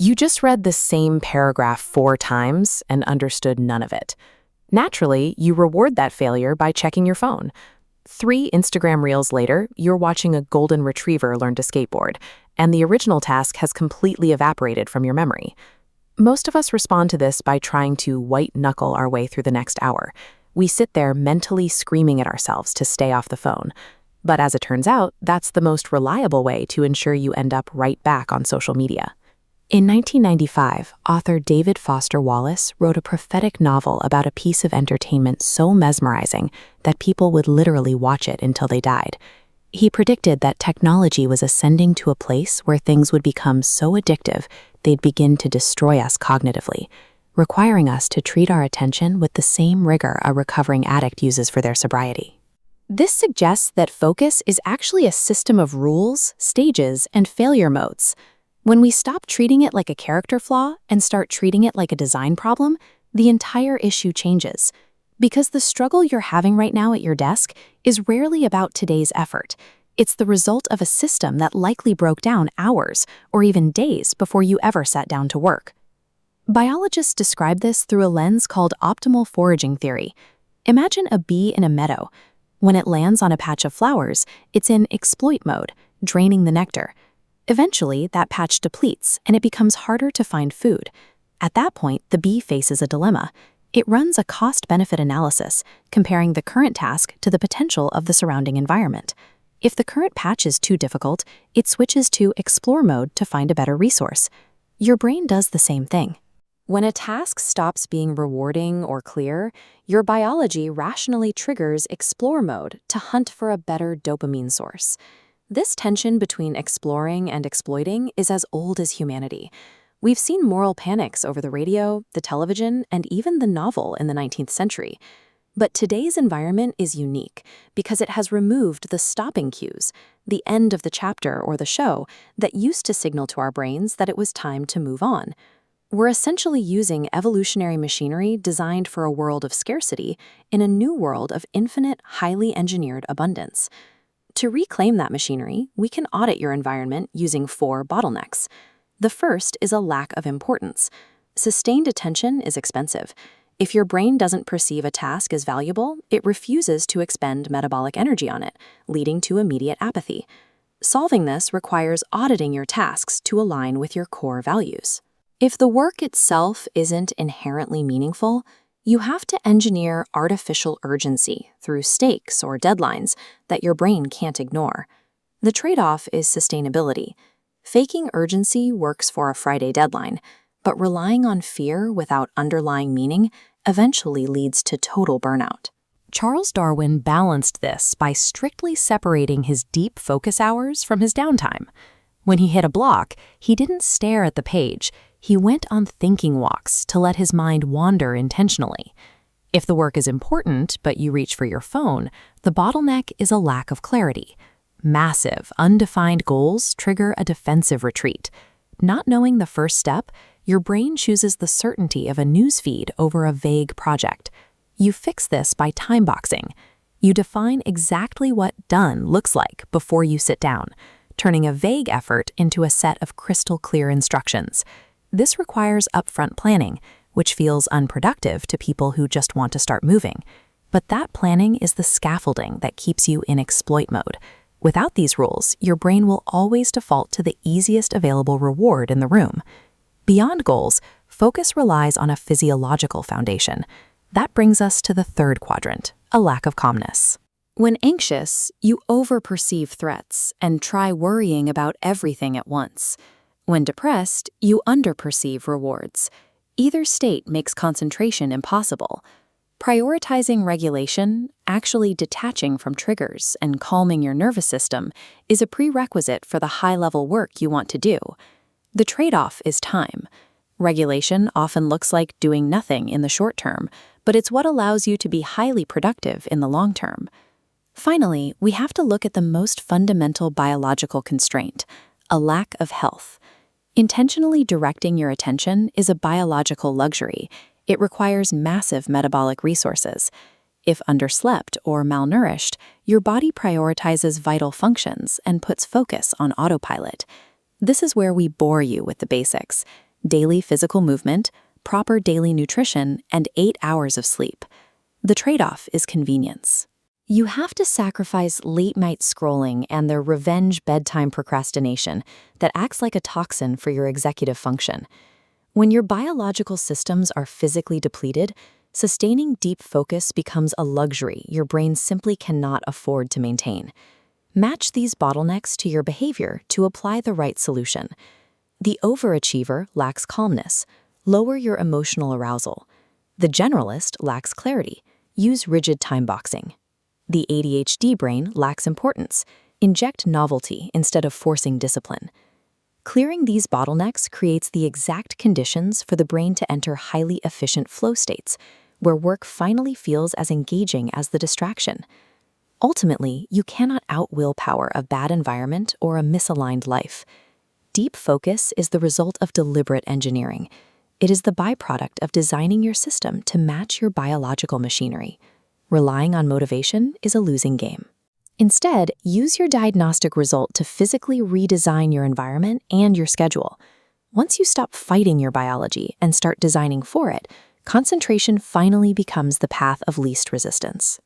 You just read the same paragraph 4 times and understood none of it. Naturally, you reward that failure by checking your phone. 3 Instagram reels later, you're watching a golden retriever learn to skateboard, and the original task has completely evaporated from your memory. Most of us respond to this by trying to white-knuckle our way through the next hour. We sit there mentally screaming at ourselves to stay off the phone. But as it turns out, that's the most reliable way to ensure you end up right back on social media. In 1995, author David Foster Wallace wrote a prophetic novel about a piece of entertainment so mesmerizing that people would literally watch it until they died. He predicted that technology was ascending to a place where things would become so addictive they'd begin to destroy us cognitively, requiring us to treat our attention with the same rigor a recovering addict uses for their sobriety. This suggests that focus is actually a system of rules, stages, and failure modes. When we stop treating it like a character flaw and start treating it like a design problem, the entire issue changes. Because the struggle you're having right now at your desk is rarely about today's effort. It's the result of a system that likely broke down hours or even days before you ever sat down to work. Biologists describe this through a lens called optimal foraging theory. Imagine a bee in a meadow. When it lands on a patch of flowers, it's in exploit mode, draining the nectar. Eventually, that patch depletes and it becomes harder to find food. At that point, the bee faces a dilemma. It runs a cost-benefit analysis, comparing the current task to the potential of the surrounding environment. If the current patch is too difficult, it switches to explore mode to find a better resource. Your brain does the same thing. When a task stops being rewarding or clear, your biology rationally triggers explore mode to hunt for a better dopamine source. This tension between exploring and exploiting is as old as humanity. We've seen moral panics over the radio, the television, and even the novel in the 19th century. But today's environment is unique because it has removed the stopping cues, the end of the chapter or the show, that used to signal to our brains that it was time to move on. We're essentially using evolutionary machinery designed for a world of scarcity in a new world of infinite, highly engineered abundance. To reclaim that machinery, we can audit your environment using 4 bottlenecks. The first is a lack of importance. Sustained attention is expensive. If your brain doesn't perceive a task as valuable, it refuses to expend metabolic energy on it, leading to immediate apathy. Solving this requires auditing your tasks to align with your core values. If the work itself isn't inherently meaningful, you have to engineer artificial urgency through stakes or deadlines that your brain can't ignore. The trade-off is sustainability. Faking urgency works for a Friday deadline, but relying on fear without underlying meaning eventually leads to total burnout. Charles Darwin balanced this by strictly separating his deep focus hours from his downtime. When he hit a block, he didn't stare at the page. He went on thinking walks to let his mind wander intentionally. If the work is important, but you reach for your phone, the bottleneck is a lack of clarity. Massive, undefined goals trigger a defensive retreat. Not knowing the first step, your brain chooses the certainty of a newsfeed over a vague project. You fix this by time boxing. You define exactly what done looks like before you sit down, turning a vague effort into a set of crystal clear instructions. This requires upfront planning, which feels unproductive to people who just want to start moving. But that planning is the scaffolding that keeps you in exploit mode. Without these rules, your brain will always default to the easiest available reward in the room. Beyond goals, focus relies on a physiological foundation. That brings us to the third quadrant, a lack of calmness. When anxious, you overperceive threats and try worrying about everything at once. When depressed, you underperceive rewards. Either state makes concentration impossible. Prioritizing regulation, actually detaching from triggers and calming your nervous system, is a prerequisite for the high-level work you want to do. The trade-off is time. Regulation often looks like doing nothing in the short term, but it's what allows you to be highly productive in the long term. Finally, we have to look at the most fundamental biological constraint, a lack of health. Intentionally directing your attention is a biological luxury. It requires massive metabolic resources. If underslept or malnourished, your body prioritizes vital functions and puts focus on autopilot. This is where we bore you with the basics. daily physical movement, proper daily nutrition, and 8 hours of sleep. The trade-off is convenience. You have to sacrifice late-night scrolling and the revenge bedtime procrastination that acts like a toxin for your executive function. When your biological systems are physically depleted, sustaining deep focus becomes a luxury your brain simply cannot afford to maintain. Match these bottlenecks to your behavior to apply the right solution. The overachiever lacks calmness. Lower your emotional arousal. The generalist lacks clarity. Use rigid time boxing. The ADHD brain lacks importance. Inject novelty instead of forcing discipline. Clearing these bottlenecks creates the exact conditions for the brain to enter highly efficient flow states, where work finally feels as engaging as the distraction. Ultimately, you cannot out-willpower a bad environment or a misaligned life. Deep focus is the result of deliberate engineering. It is the byproduct of designing your system to match your biological machinery. Relying on motivation is a losing game. Instead, use your diagnostic result to physically redesign your environment and your schedule. Once you stop fighting your biology and start designing for it, concentration finally becomes the path of least resistance.